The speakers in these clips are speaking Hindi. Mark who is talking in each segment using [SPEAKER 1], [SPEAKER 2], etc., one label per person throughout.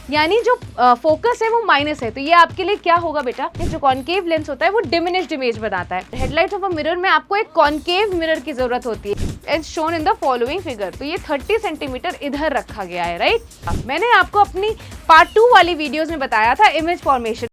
[SPEAKER 1] यानी जो फोकस है वो माइनस है, तो ये आपके लिए क्या होगा बेटा, जो कॉनकेव लेंस होता है वो डिमिनिश्ड इमेज बनाता है। हेडलाइट ऑफ अ मिरर में आपको एक कॉनकेव मिरर की जरूरत होती है, as shown in the following figure. तो ये 30 सेंटीमीटर इधर रखा गया है, राइट। मैंने आपको अपनी पार्ट 2 वाली वीडियोज में बताया था इमेज फॉर्मेशन।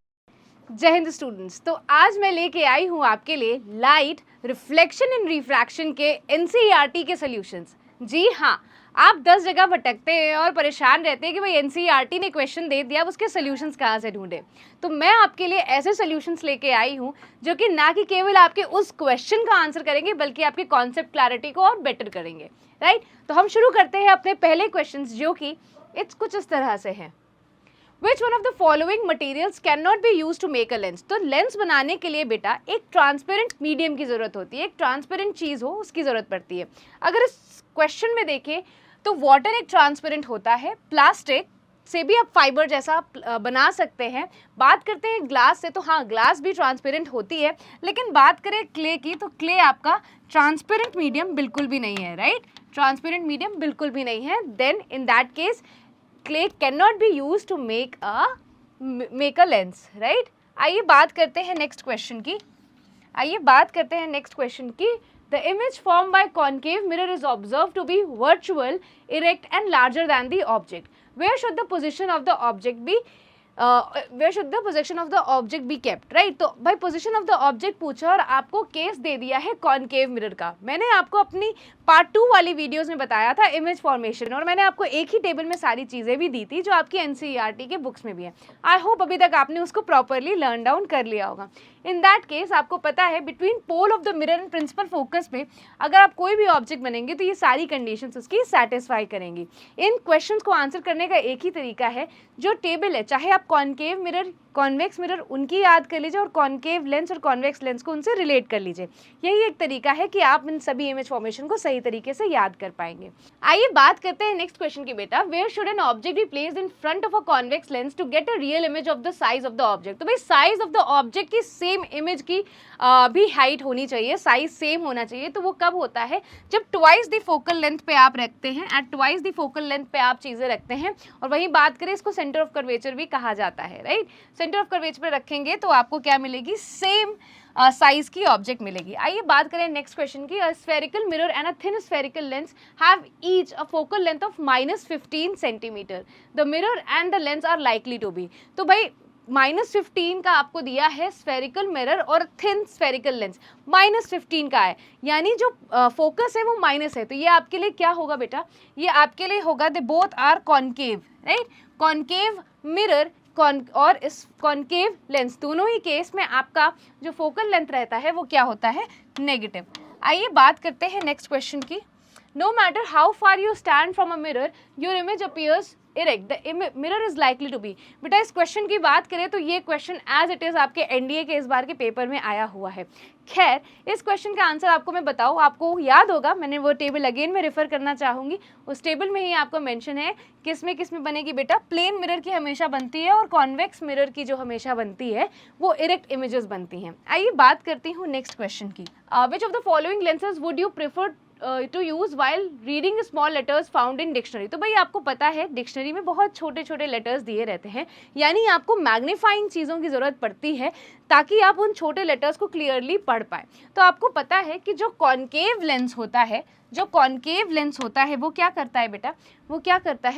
[SPEAKER 1] जय हिंद स्टूडेंट्स, तो आज मैं लेके आई हूँ आपके लिए लाइट, रिफ्लेक्शन एंड रिफ्रैक्शन के एनसीईआरटी के सॉल्यूशंस। जी हाँ, आप 10 जगह भटकते हैं और परेशान रहते हैं कि भाई एनसीईआरटी ने क्वेश्चन दे दिया, अब उसके सॉल्यूशंस कहाँ से ढूंढे। तो मैं आपके लिए ऐसे सॉल्यूशंस लेके आई हूँ जो कि ना कि केवल आपके उस क्वेश्चन का आंसर करेंगे बल्कि आपके कॉन्सेप्ट क्लैरिटी को और बेटर करेंगे, राइट। तो हम शुरू करते हैं अपने पहले क्वेश्चन, जो कि कुछ इस तरह से है। Which one of the following materials cannot be used to make a lens? तो लेंस बनाने के लिए बेटा एक ट्रांसपेरेंट मीडियम की जरूरत होती है, एक ट्रांसपेरेंट चीज हो उसकी जरूरत पड़ती है। अगर इस क्वेश्चन में देखें तो वाटर एक ट्रांसपेरेंट होता है, प्लास्टिक से भी आप फाइबर जैसा बना सकते हैं। बात करते हैं ग्लास से, तो हाँ ग्लास भी ट्रांसपेरेंट होती है, लेकिन बात करें क्ले की तो क्ले आपका ट्रांसपेरेंट मीडियम बिल्कुल भी नहीं है, राइट। ट्रांसपेरेंट मीडियम बिल्कुल भी नहीं है। Then in that case clay cannot be used to make a lens, right? आइए बात करते हैं नेक्स्ट क्वेश्चन की। The image formed by concave mirror is observed to be virtual, erect and larger than the object. Where should the position of the object be? Kept, right? तो भाई पोजिशन ऑफ द ऑब्जेक्ट पूछा और आपको केस दे दिया है कॉनकेव मिरर का। मैंने आपको अपनी पार्ट 2 वाली वीडियोस में बताया था इमेज फॉर्मेशन, और मैंने आपको एक ही टेबल में सारी चीज़ें भी दी थी जो आपकी एनसीईआरटी के बुक्स में भी है। आई होप अभी तक आपने उसको प्रॉपरली लर्न डाउन कर लिया होगा। इन दैट केस आपको पता है between pole of the mirror and principal focus में अगर आप कोई भी ऑब्जेक्ट बनेंगे तो ये सारी कंडीशंस उसकी सेटिस्फाई करेंगी। इन क्वेश्चंस को आंसर करने का एक ही तरीका है, जो टेबल है, चाहे आप कॉनकेव मिरर, कॉन्वेक्स मिरर उनकी याद कर लीजिए और कॉनकेव लेंस और कॉन्वेक्स लेंस को उनसे रिलेट कर लीजिए। यही एक तरीका है कि आप इन सभी इमेज फॉर्मेशन को सही तरीके से याद कर पाएंगे। आइए बात करते हैं नेक्स्ट क्वेश्चन की बेटा। Where should an object be placed in front of a convex lens to get a real image of the size of the object? तो भाई साइज ऑफ द ऑब्जेक्ट की सेम इमेज की भी हाइट होनी चाहिए, साइज सेम होना चाहिए। तो वो कब होता है? जब ट्वाइस द फोकल लेंथ पे आप रखते हैं, at twice the focal length पे आप चीजें रखते हैं। और वहीं बात करें, इसको सेंटर ऑफ कर्वेचर भी कहा जाता है, राइट। सेंटर ऑफ कर्वेचर पे रखेंगे तो आपको क्या मिलेगी? सेम साइज की ऑब्जेक्ट मिलेगी। आइए बात करें नेक्स्ट क्वेश्चन की। A spherical mirror and a thin spherical lens have each a focal length of -15 centimetre. The mirror and the lens are likely to be. तो भाई -15 का आपको दिया है स्फेरिकल मिरर और थिन स्फेरिकल लेंस, -15 का है, यानी जो फोकस है वो माइनस है। तो ये आपके लिए क्या होगा बेटा? ये आपके लिए होगा they both are concave, right. Concave mirror और इस कॉनकेव लेंस, दोनों ही केस में आपका जो फोकल लेंथ रहता है वो क्या होता है? नेगेटिव। आइए बात करते हैं नेक्स्ट क्वेश्चन की। No matter how far you stand from a mirror your image appears erect, the mirror is likely to be. बेटा इस क्वेश्चन की बात करें तो ये क्वेश्चन एज इट इज आपके एनडीए के इस बार के पेपर में आया हुआ है। खैर इस क्वेश्चन का आंसर आपको मैं बताऊँ, आपको याद होगा, मैंने वो टेबल अगेन में रेफर करना चाहूँगी। उस टेबल में ही आपको मेंशन है किसमें बनेगी बेटा? प्लेन मिरर की हमेशा बनती है और कॉन्वेक्स मिरर की जो हमेशा बनती है वो इरेक्ट इमेजेस बनती हैं। आइए बात करती हूँ नेक्स्ट क्वेश्चन की। Which of the following lenses would you prefer to use while reading small letters found in dictionary? तो भाई आपको पता है डिक्शनरी में बहुत छोटे छोटे लेटर्स दिए रहते हैं, यानी आपको मैग्नीफाइंग चीज़ों की ज़रूरत पड़ती है ताकि आप उन छोटे लेटर्स को क्लियरली पढ़ पाए। तो आपको पता है कि जो कॉनकेव लेंस होता है वो क्या करता है बेटा?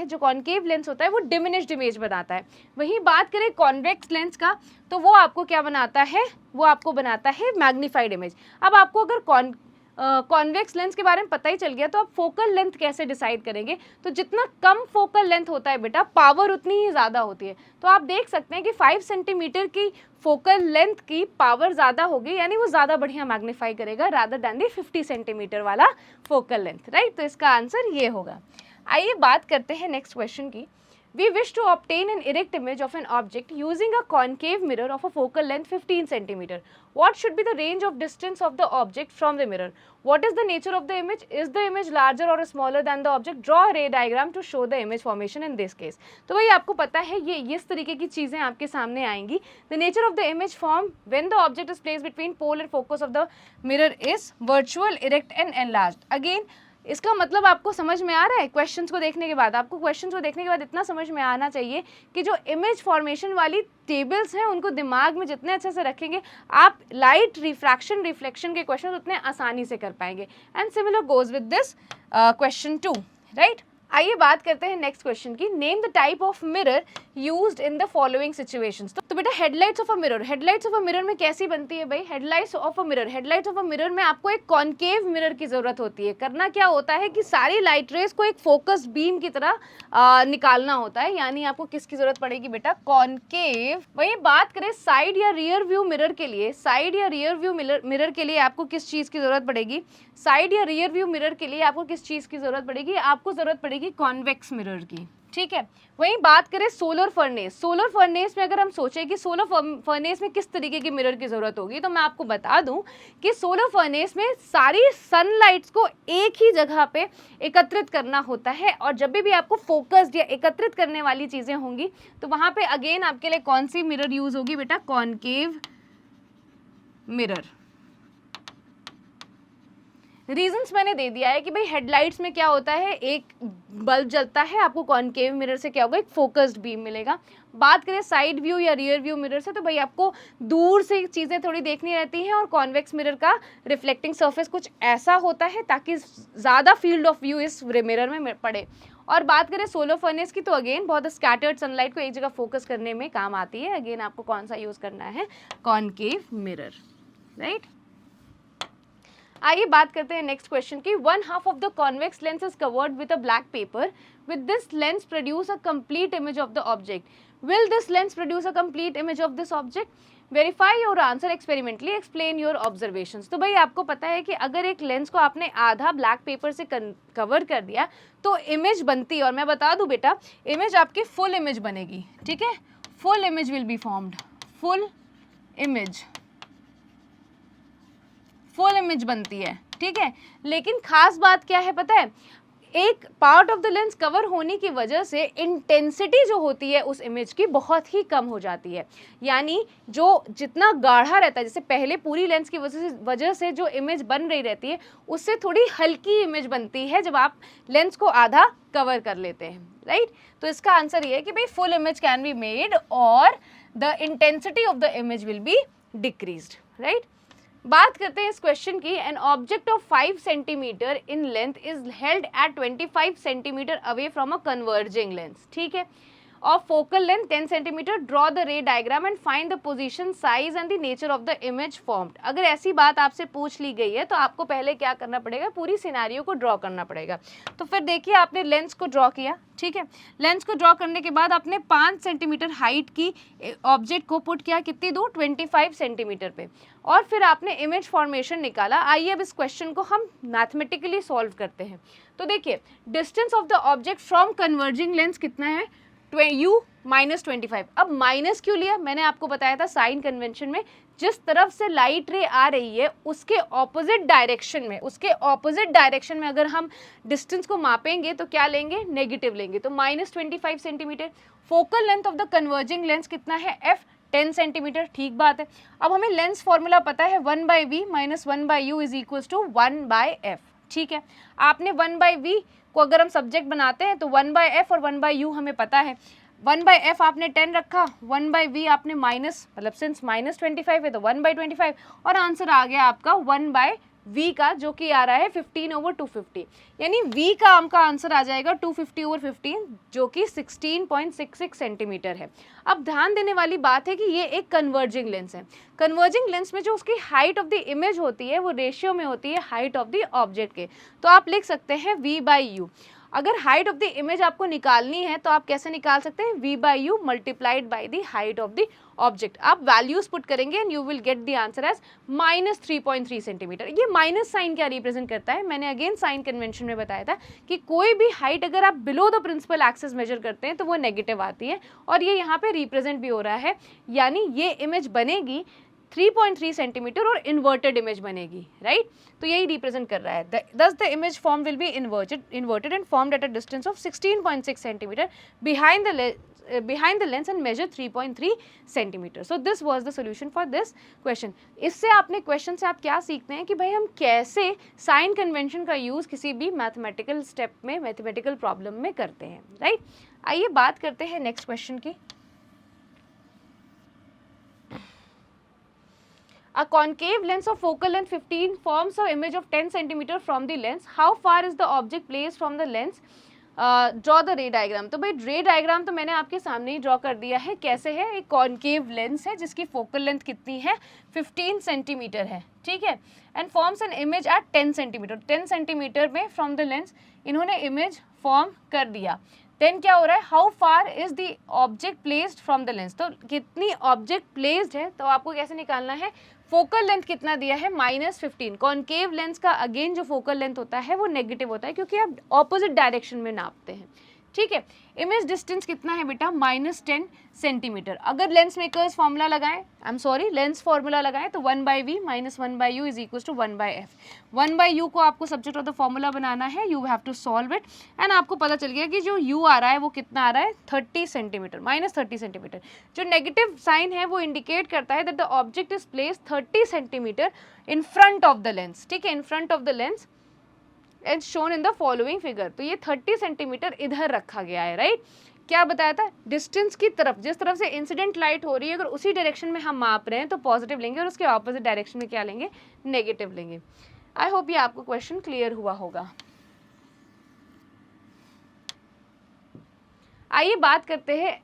[SPEAKER 1] जो कॉनकेव लेंस होता है वो डिमिनिश्ड इमेज बनाता है। वहीं बात करें कॉन्वेक्स लेंस का तो वो आपको क्या बनाता है? वो आपको बनाता है मैग्नीफाइड इमेज। अब आपको अगर कॉन्वेक्स लेंस के बारे में पता ही चल गया तो आप फोकल लेंथ कैसे डिसाइड करेंगे? तो जितना कम फोकल लेंथ होता है बेटा, पावर उतनी ही ज़्यादा होती है। तो आप देख सकते हैं कि 5 सेंटीमीटर की फोकल लेंथ की पावर ज़्यादा होगी, यानी वो ज़्यादा बढ़िया मैग्नीफाई करेगा रादर दैन दी 50 सेंटीमीटर वाला फोकल लेंथ, राइट। तो इसका आंसर ये होगा। आइए बात करते हैं नेक्स्ट क्वेश्चन की। We wish to obtain an erect image of an object using a concave mirror of a focal length 15 cm. What should be the range of distance of the object from the mirror? What is the nature of the image? Is the image larger or smaller than the object? Draw a ray diagram to show the image formation in this case. तो भाई आपको पता है ये इस तरीके की चीज़ें आपके सामने आएंगी। The nature of the image form when the object is placed between pole and focus of the mirror is virtual, erect and enlarged. Again इसका मतलब आपको समझ में आ रहा है क्वेश्चंस को देखने के बाद? आपको क्वेश्चंस को देखने के बाद इतना समझ में आना चाहिए कि जो इमेज फॉर्मेशन वाली टेबल्स हैं उनको दिमाग में जितने अच्छे से रखेंगे आप लाइट रिफ्रैक्शन रिफ्लेक्शन के क्वेश्चन उतने आसानी से कर पाएंगे। And similar goes with this question 2, right. आइए बात करते हैं नेक्स्ट क्वेश्चन की। Name the type of mirror used in the following situations. तो बेटा headlights of a mirror, headlights of a mirror में कैसी बनती है भाई? Headlights of a mirror, headlights of a mirror में आपको एक कॉनकेव मिरर की जरूरत होती है। करना क्या होता है कि सारी लाइट रेस को एक फोकस्ड बीम की तरह निकालना होता है, यानी आपको किसकी जरूरत पड़ेगी बेटा? कॉनकेव। वही बात करें साइड या रियर व्यू मिरर के लिए, साइड या रियर व्यू मिरर के लिए आपको किस चीज की जरूरत पड़ेगी? साइड या रियर व्यू मिरर के लिए आपको किस चीज की जरूरत पड़ेगी? आपको जरूरत पड़ेगी कॉन्वेक्स मिरर की, ठीक है। वहीं बात करें सोलर फर्नेस, सोलर फर्नेस में अगर हम सोचें कि सोलर फर्नेस में किस तरीके की मिरर की जरूरत होगी, तो मैं आपको बता दूं कि सोलर फर्नेस में सारी सनलाइट्स को एक ही जगह पे एकत्रित करना होता है, और जब भी आपको फोकस्ड या एकत्रित करने वाली चीजें होंगी तो वहां पे अगेन आपके लिए कौन सी मिरर यूज होगी बेटा? Concave mirror. रीजंस मैंने दे दिया है कि भाई हेडलाइट्स में क्या होता है, एक बल्ब जलता है, आपको कॉनकेव मिरर से क्या होगा? एक फोकस्ड बीम मिलेगा। बात करें साइड व्यू या रियर व्यू मिरर से, तो भाई आपको दूर से चीज़ें थोड़ी देखनी रहती हैं, और कॉन्वेक्स मिरर का रिफ्लेक्टिंग सरफेस कुछ ऐसा होता है ताकि ज़्यादा फील्ड ऑफ व्यू इस मिरर में पड़े। और बात करें सोलर फर्नेस की, तो अगेन बहुत स्कैटर्ड सनलाइट को एक जगह फोकस करने में काम आती है। अगेन आपको कौन सा यूज़ करना है? Concave mirror, right. आइए बात करते हैं नेक्स्ट क्वेश्चन की। 1/2 of the convex lens is covered with a black pepper. With this lens produce a complete image of the object. Will this lens produce a complete image of this object? Verify your answer experimentally, explain your observations. तो भाई आपको पता है कि अगर एक लेंस को आपने आधा ब्लैक पेपर से कवर कर दिया तो इमेज बनती है, और मैं बता दूं बेटा इमेज आपकी फुल इमेज बनेगी, ठीक है। Full image will be formed, full image बनती है, ठीक है। लेकिन खास बात क्या है पता है? एक part of the lens cover होने की वजह से इंटेंसिटी जो होती है उस इमेज की बहुत ही कम हो जाती है, यानी जो जितना गाढ़ा रहता है, जैसे पहले पूरी लेंस की वजह से जो इमेज बन रही रहती है उससे थोड़ी हल्की इमेज बनती है जब आप लेंस को आधा कवर कर लेते हैं, राइट। तो इसका आंसर ये है कि भाई full image can be made और the intensity of the image will be decreased, right. बात करते हैं इस क्वेश्चन की। An object of 5 centimetre in length is held at 25 centimetre away from a converging lens, ठीक है, of focal length 10 centimetre. Draw the ray diagram and find the position, size and the nature of the image formed. अगर ऐसी बात आपसे पूछ ली गई है तो आपको पहले क्या करना पड़ेगा? पूरी सिनेरियो को ड्रॉ करना पड़ेगा। तो फिर देखिए आपने लेंस को ड्रॉ किया, ठीक है। लेंस को ड्रॉ करने के बाद आपने 5 सेंटीमीटर हाइट की ऑब्जेक्ट को पुट किया कितनी दूर? 25 सेंटीमीटर पे, और फिर आपने इमेज फॉर्मेशन निकाला। आइए अब इस क्वेश्चन को हम मैथमेटिकली सॉल्व करते हैं। तो देखिए distance of the object from converging lens कितना है? u minus 25। अब माइनस क्यों लिया? मैंने आपको बताया था साइन कन्वेंशन में जिस तरफ से लाइट रे आ रही है उसके ऑपोजिट डायरेक्शन में अगर हम डिस्टेंस को मापेंगे तो क्या लेंगे? नेगेटिव लेंगे। तो minus 25 centimetre. Focal length of the converging lens कितना है? f 10 सेंटीमीटर, ठीक बात है। अब हमें लेंस फॉर्मूला पता है 1/v minus 1/u is equals to 1/f, ठीक है। आपने 1/v को अगर हम सब्जेक्ट बनाते हैं तो 1/f और 1/u हमें पता है। 1/f आपने 10 रखा, 1/v आपने माइनस, मतलब सिंस माइनस 25 है तो 1/25, और आंसर आ गया आपका 1/v का, जो कि आ रहा है 15/250, यानी v का आपका आंसर आ जाएगा 250/15, जो कि 16.66 सेंटीमीटर है। अब ध्यान देने वाली बात है कि ये एक कन्वर्जिंग लेंस है। कन्वर्जिंग लेंस में जो उसकी हाइट ऑफ द इमेज होती है वो रेशियो में होती है हाइट ऑफ द ऑब्जेक्ट के। तो आप लिख सकते हैं v/u। अगर हाइट ऑफ द इमेज आपको निकालनी है तो आप कैसे निकाल सकते हैं? v/u multiplied by the height of the object. आप वैल्यूज पुट करेंगे and you will get the answer as minus 3.3 centimetre. ये माइनस साइन क्या रिप्रेजेंट करता है? मैंने अगेन साइन कन्वेंशन में बताया था कि कोई भी हाइट अगर आप below the principal axis measure करते हैं तो वो नेगेटिव आती है, और ये यहाँ पे रिप्रेजेंट भी हो रहा है, यानी ये इमेज बनेगी 3.3 सेंटीमीटर और इन्वर्टेड इमेज बनेगी, राइट। तो यही रिप्रेजेंट कर रहा है। Thus the image form will be inverted and formed at a distance of 16.6 centimetre behind the behind the lens and measure 3.3 centimeter. So this was the solution for this question. इससे आपने क्वेश्चन से आप क्या सीखते हैं कि भाई हम कैसे साइन कन्वेंशन का यूज़ किसी भी मैथमेटिकल स्टेप में, मैथमेटिकल प्रॉब्लम में करते हैं, राइट? आइए बात करते हैं नेक्स्ट क्वेश्चन की. A concave lens of focal length 15 forms an image of 10 centimeter from the lens. How far is the object placed from the lens? Draw the ray diagram. तो भाई रे डायग्राम तो मैंने आपके सामने ही ड्रॉ कर दिया है. कैसे है? एक कॉन्केव लेंस है जिसकी फोकल लेंथ कितनी है? 15 सेंटीमीटर है, ठीक है. And forms an image at 10 centimetre. 10 centimetre में फ्रॉम द लेंस इन्होंने इमेज फॉर्म कर दिया. देन क्या हो रहा है? How far is the object placed from the lens. तो कितनी ऑब्जेक्ट प्लेस्ड है तो आपको कैसे निकालना है? फोकल लेंथ कितना दिया है? -15. कॉन्केव लेंस का अगेन जो फोकल लेंथ होता है वो नेगेटिव होता है क्योंकि आप ऑपोजिट डायरेक्शन में नापते हैं, ठीक है. इमेज डिस्टेंस कितना है बेटा? -10 सेंटीमीटर. अगर लेंस मेकर्स फॉर्मूला लगाएं, I am sorry lens formula लगाएं तो 1/v - 1/u is equal to 1/f. 1/u को आपको सब्जेक्ट ऑफ द फॉर्मूला बनाना है. You have to solve it and आपको पता चल गया कि जो u आ रहा है वो कितना आ रहा है? 30 सेंटीमीटर, -30 सेंटीमीटर. जो नेगेटिव साइन है वो इंडिकेट करता है that the object is placed 30 centimetre in front of the lens, ठीक है, इन front of the lens and shown in the following figure. तो ये 30 सेंटीमीटर इधर रखा गया है, राइट. क्या बताया था? डिस्टेंस की तरफ, जिस तरफ से इंसिडेंट लाइट हो रही है, अगर उसी डायरेक्शन में हम माप रहे हैं तो पॉजिटिव लेंगे और उसके ऑपोजिट डायरेक्शन में क्या लेंगे? नेगेटिव लेंगे. आई होप ये आपको क्वेश्चन क्लियर हुआ होगा. आइए बात करते हैं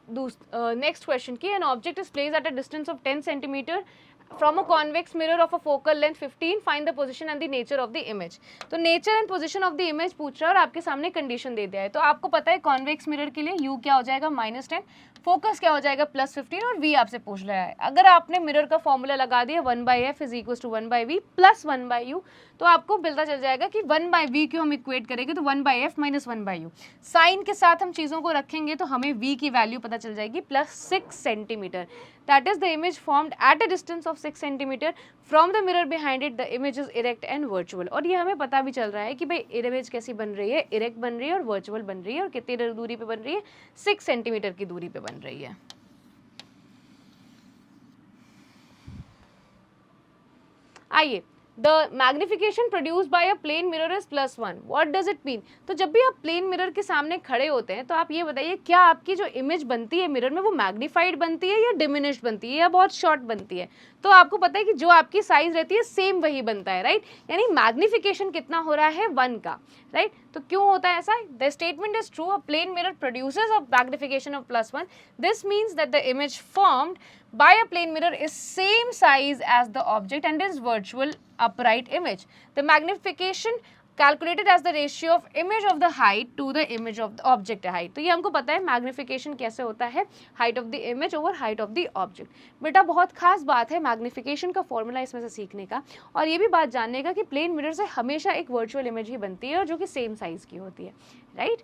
[SPEAKER 1] नेक्स्ट क्वेश्चन की. An object is placed at a distance of 10 centimetre from a convex mirror of a focal length 15. find the position and the nature of the image. तो nature and position of the image पूछ रहा है और आपके सामने कंडीशन दे दिया है. तो आपको पता है कॉन्वेक्स मिरर के लिए u क्या हो जाएगा? -10, फोकस क्या हो जाएगा? +15 और v आपसे पूछ रहा है. अगर आपने मिरर का फॉर्मूला लगा दिया 1/f is equal to 1/v plus 1/u तो आपको पता चल जाएगा कि 1/v क्यों हम इक्वेट करेंगे तो 1/f - 1/u. साइन के साथ हम चीज़ों को रखेंगे तो हमें v की वैल्यू पता चल जाएगी +6 centimetre. That is the image formed at a distance of 6 centimeter from the mirror behind it. The image is erect and virtual. और ये हमें पता भी चल रहा है कि भाई इमेज कैसी बन रही है? इरेक्ट बन रही है और वर्चुअल बन रही है. और कितनी दूरी पे बन रही है? 6 सेंटीमीटर की दूरी पे बन रही है. आइए, the magnification produced by a plane mirror is +1. What does it mean? तो जब भी आप प्लेन मिरर के सामने खड़े होते हैं तो आप ये बताइए क्या आपकी जो इमेज बनती है मिरर में वो मैग्नीफाइड बनती है या डिमिनिश्ड बनती है या बहुत शॉर्ट बनती है? तो आपको पता है कि जो आपकी साइज रहती है सेम वही बनता है, राइट. यानी मैग्निफिकेशन कितना हो रहा है? 1 का, राइट. तो क्यों होता है ऐसा? The statement is true. A plane mirror produces a magnification of +1. This means that the image formed by a plane mirror is same size as the object and is virtual upright image. The magnification calculated as the ratio of image of the height to the image of the object height. तो ये हमको पता है मैग्निफिकेशन कैसे होता है? Height of the image over height of the object. बेटा बहुत खास बात है मैग्निफिकेशन का फॉर्मूला इसमें से सीखने का और ये भी बात जानने का कि प्लेन मिरर से हमेशा एक वर्चुअल इमेज ही बनती है और जो कि सेम साइज की होती है, राइट.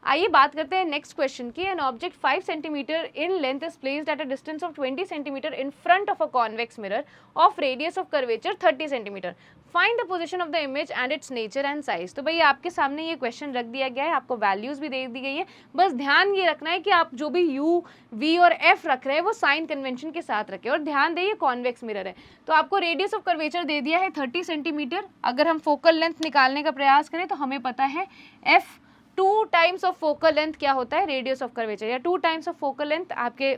[SPEAKER 1] आइए बात करते हैं नेक्स्ट क्वेश्चन की. An object 5 centimetre in length is placed at a distance of 20 centimetre in front of a convex mirror of radius of curvature 30 centimetre. Find the position of the image and it's nature and size. तो भाई आपके सामने ये क्वेश्चन रख दिया गया है, आपको वैल्यूज भी दे दी गई है. बस ध्यान ये रखना है कि आप जो भी u, v और f रख रहे हैं वो साइन कन्वेंशन के साथ रखें. और ध्यान दें ये कॉन्वेक्स मिरर है तो आपको रेडियस ऑफ कर्वेचर दे दिया है 30 सेंटीमीटर. अगर हम फोकल लेंथ निकालने का प्रयास करें तो हमें पता है f 2 times of focal length क्या होता है? Radius of curvature. या 2 टाइम्स ऑफ फोकल लेंथ आपके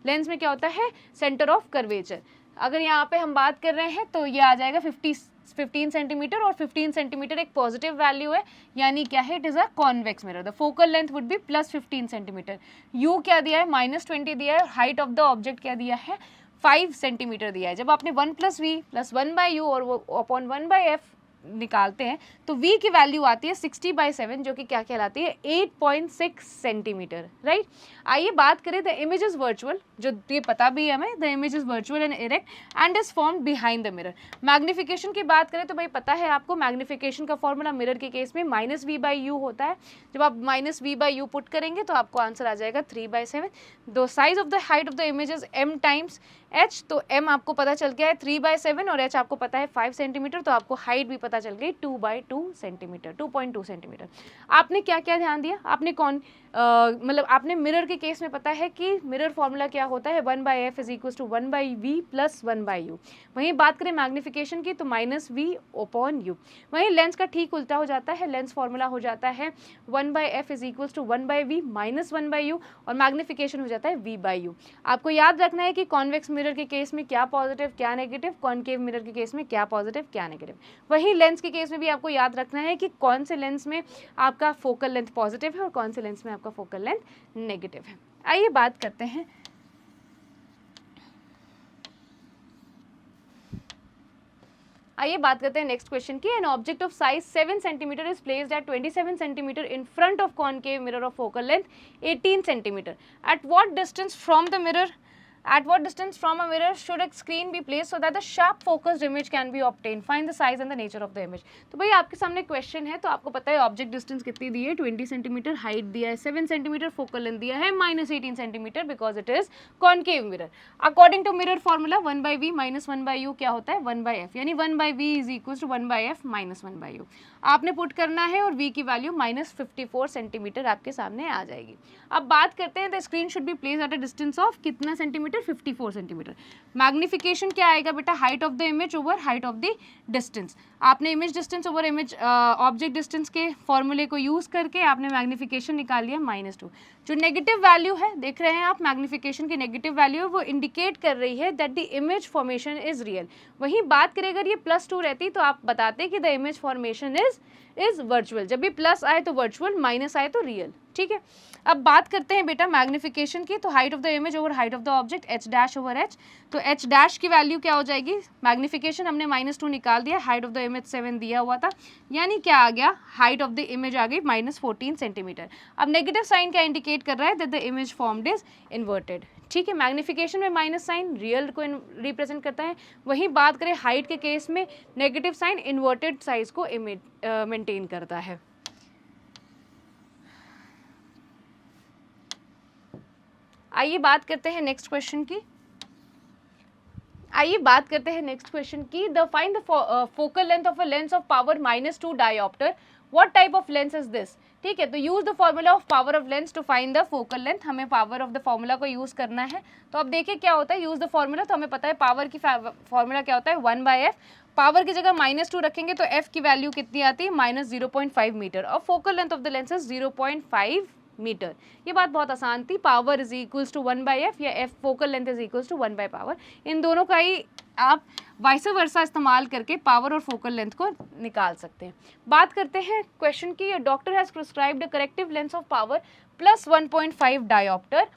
[SPEAKER 1] लेंस में क्या होता है? Centre of curvature. अगर यहाँ पे हम बात कर रहे हैं तो ये आ जाएगा 15 सेंटीमीटर और 15 सेंटीमीटर एक पॉजिटिव वैल्यू है यानी क्या है? It is a convex mirror. The focal length would be +15 centimetre. You क्या दिया है? -20 दिया है. हाइट ऑफ द ऑब्जेक्ट क्या दिया है? 5 सेंटीमीटर दिया है. जब आपने 1 + v + 1/u और वो अपॉन 1/f निकालते हैं तो v की वैल्यू आती है 60/7 जो कि क्या कहलाती है? 8.6 सेंटीमीटर, राइट. आइए बात करें द इमेज इज वर्चुअल. जो ये पता भी है हमें, the image is virtual and erect and is formed behind the mirror. Magnification की बात करें तो भाई पता है आपको मैग्निफिकेशन का फॉर्मूला मिरर के केस में -v/u होता है. जब आप -v/u पुट करेंगे तो आपको आंसर आ जाएगा 3/7. The size of the height of the image is m times h. तो m आपको पता चल गया है 3/7 और h आपको पता है 5 सेंटीमीटर. तो आपको हाइट भी पता पता चल गई 2/2 सेंटीमीटर, 2.2 सेंटीमीटर। आपने क्या क्या ध्यान दिया, आपने मतलब आपने मिरर के केस में पता है कि मिरर फॉर्मूला क्या होता है, 1/f is equal to 1/v plus 1/u। वहीं बात करें मैग्नीफिकेशन की तो -v/u। वहीं लेंस का ठीक उल्टा हो जाता है, लेंस फॉर्मूला हो जाता है 1/f is equal to 1/v minus 1/u और मैग्नीफिकेशन हो जाता है v/u। आपको याद रखना है कि कॉन्वेक्स मिरर के केस में क्या पॉजिटिव क्या नेगेटिव, कॉनकेव मिरर के केस में क्या पॉजिटिव क्या नेगेटिव। वहीं लेंस के केस में भी आपको याद रखना है कि कौन से लेंस में आपका फोकल लेंथ पॉजिटिव है और कौन से लेंस में आपका फोकल लेंथ नेगेटिव है। आइए बात करते हैं नेक्स्ट क्वेश्चन की। An object of size 7 centimetre is placed at 27 centimetre in front of concave mirror of focal length 18 centimetre. At what distance from the mirror At what distance from a mirror should a screen be placed so that the sharp focused image can be obtained? Find the size and the nature of the image. तो भाई आपके सामने क्वेश्चन है, तो आपको पता है ऑब्जेक्ट डिस्टेंस कितनी दी है, 20 सेंटीमीटर, हाइट दिया है 7 सेंटीमीटर, फोकल लेंथ दिया है -18 centimetre because it is concave mirror. According to mirror formula 1/v minus 1/u क्या होता है 1/f, यानी 1/v is equal to 1/f minus 1/u। आपने पुट करना है और v की वैल्यू -54 सेंटीमीटर आपके सामने आ जाएगी। अब बात करते हैं the screen should be place at a distance of कितना सेंटीमीटर, 54 सेंटीमीटर। मैग्नीफिकेशन क्या आएगा बेटा, height of the image over height of the distance. आपने image distance over image object distance के फॉर्मूले को यूज करके आपने मैग्नीफिकेशन निकाल लिया -2। जो नेगेटिव वैल्यू है देख रहे हैं आप, मैग्नीफिकेशन की नेगेटिव वैल्यू है, वो इंडिकेट कर रही है that the image formation is real. वहीं बात करें अगर ये +2 रहती तो आप बताते कि the image formation is virtual. जब भी प्लस आए तो वर्चुअल, माइनस आए तो रियल। ठीक है, अब बात करते हैं बेटा मैग्नीफिकेशन की। तो height of the image over height of the object h'/h। तो h' की वैल्यू क्या हो जाएगी, मैग्नीफिकेशन हमने -2 निकाल दिया, हाइट ऑफ द इमेज 7 दिया हुआ था, यानी क्या आ गया, हाइट ऑफ द इमेज आ गई -14 सेंटीमीटर। अब नेगेटिव साइन क्या इंडिकेट कर रहा है, that the image formed is inverted. ठीक है, मैग्नीफिकेशन में माइनस साइन रियल को रिप्रेजेंट करता है। वहीं बात करें हाइट के केस में नेगेटिव साइन इन्वर्टेड साइज को मेंटेन करता है। आइए बात करते हैं नेक्स्ट क्वेश्चन की। The find the focal length of a lens of power -2 dioptre. What type of lens is this. ठीक है, तो use the formula of power of lens to find the focal length. हमें पावर ऑफ द फॉर्मूला को यूज करना है। तो अब देखिए क्या होता है, यूज द फॉर्मूला। तो हमें पता है पावर की फॉर्मूला क्या होता है 1/f। पावर की जगह -2 रखेंगे तो f की वैल्यू कितनी आती है -0.5 मीटर और focal length of the lens is 0.5 metre. ये बात बहुत आसान थी, power is equals to 1/f या f focal length is equals to 1/पावर। इन दोनों का ही आप वाइस वर्सा इस्तेमाल करके पावर और फोकल लेंथ को निकाल सकते हैं। बात करते हैं क्वेश्चन की। Doctor has prescribed a corrective lens of power +1.5 dioptre.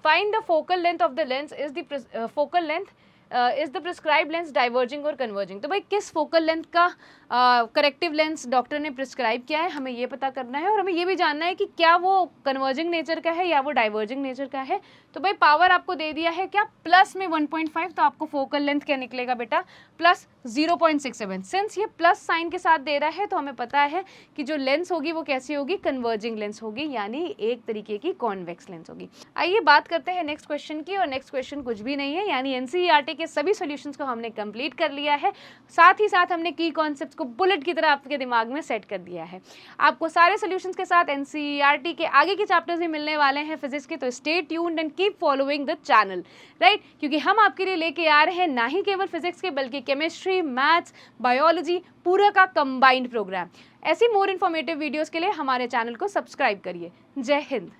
[SPEAKER 1] Find the focal length of the lens is the focal length is the prescribe lens diverging और कन्वर्जिंग। तो भाई किस फोकल लेंथ का करेक्टिव लेंस डॉक्टर ने प्रिस्क्राइब किया है, हमें ये पता करना है और हमें ये भी जानना है कि क्या वो कन्वर्जिंग नेचर का है या वो डाइवर्जिंग नेचर का है। तो भाई पावर आपको दे दिया है क्या प्लस में 1.5, तो आपको फोकल लेंथ क्या निकलेगा बेटा +0.67। सिंस ये प्लस साइन के साथ दे रहा है तो हमें पता है कि जो लेंस होगी वो कैसी होगी, कन्वर्जिंग लेंस होगी, यानी एक तरीके की कॉन्वेक्स लेंस होगी। आइए बात करते हैं नेक्स्ट क्वेश्चन की। और नेक्स्ट क्वेश्चन कुछ भी नहीं है, यानी एनसीईआरटी के सभी सॉल्यूशंस को हमने कंप्लीट कर लिया है। साथ ही साथ हमने की कॉन्सेप्ट्स को बुलेट की तरह आपके दिमाग में सेट कर दिया है। आपको सारे सॉल्यूशंस के साथ एनसीईआरटी के आगे के चैप्टर्स भी मिलने वाले हैं फिजिक्स के, तो stay tuned and keep following the channel, right, क्योंकि हम आपके लिए लेके आ रहे हैं ना ही केवल फिजिक्स के बल्कि केमिस्ट्री, मैथ्स, बायोलॉजी, पूरा का कंबाइंड प्रोग्राम। ऐसी मोर इन्फॉर्मेटिव वीडियोस के लिए हमारे चैनल को सब्सक्राइब करिए। जय हिंद।